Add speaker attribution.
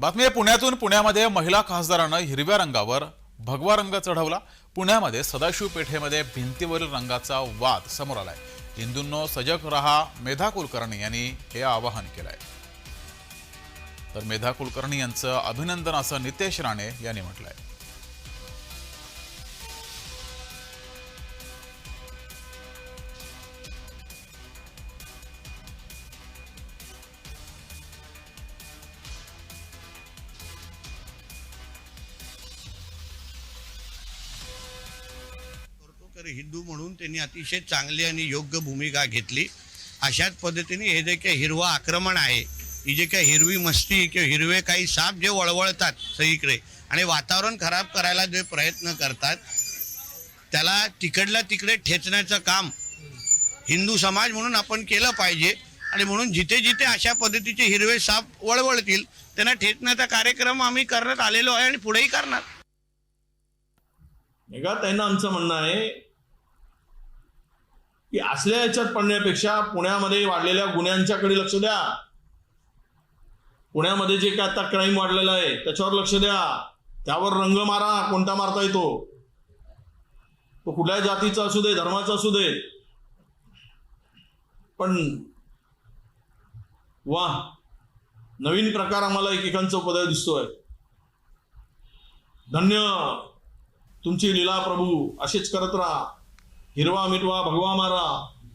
Speaker 1: बातमी आहे पुण्यातून। पुण्यामध्ये महिला खासदारानं हिरव्या रंगावर भगवा रंग चढवला। पुण्यामध्ये सदाशिव पेठेमध्ये भिंतीवरील रंगाचा वाद समोर आलाय। हिंदूंनो सजग रहा, मेधा कुलकर्णी यांनी हे आवाहन केलंय। तर मेधा कुलकर्णी यांचं अभिनंदन असं नितेश राणे यांनी म्हटलंय।
Speaker 2: हिंदू म्हणून त्यांनी अतिशय चांगली आणि योग्य भूमिका घेतली। अशाच पद्धतीने हे जे काही हिरवा आक्रमण आहे, ही जे काही हिरवी मस्ती किंवा हिरवे काही साप जे वळवळतात सगळीकडे आणि वातावरण खराब करायला जे प्रयत्न करतात, त्याला तिकडल्या तिकडे ठेचण्याचं काम हिंदू समाज म्हणून आपण केलं पाहिजे। आणि म्हणून जिथे जिथे अशा पद्धतीचे हिरवे साप वळवळतील त्यांना ठेचण्याचा कार्यक्रम आम्ही करण्यात आलेलो आहे आणि पुढेही करणार।
Speaker 3: त्यांना आमचं म्हणणं आहे की असल्या याच्यात पडण्यापेक्षा पुण्यामध्ये वाढलेल्या गुन्ह्यांच्याकडे लक्ष द्या। पुण्यामध्ये जे काय आता क्राईम वाढलेला आहे त्याच्यावर लक्ष द्या, त्यावर रंग मारा, कोणता मारता येतो तो, कुठल्या जातीचा असू दे, धर्माचा असू दे। पण वा, नवीन प्रकार आम्हाला एकेकांचा उपदय दिसतोय। धन्य तुमची लीला प्रभू, अशीच करत राहा। हिरवा मिटवा, भगवा मारा।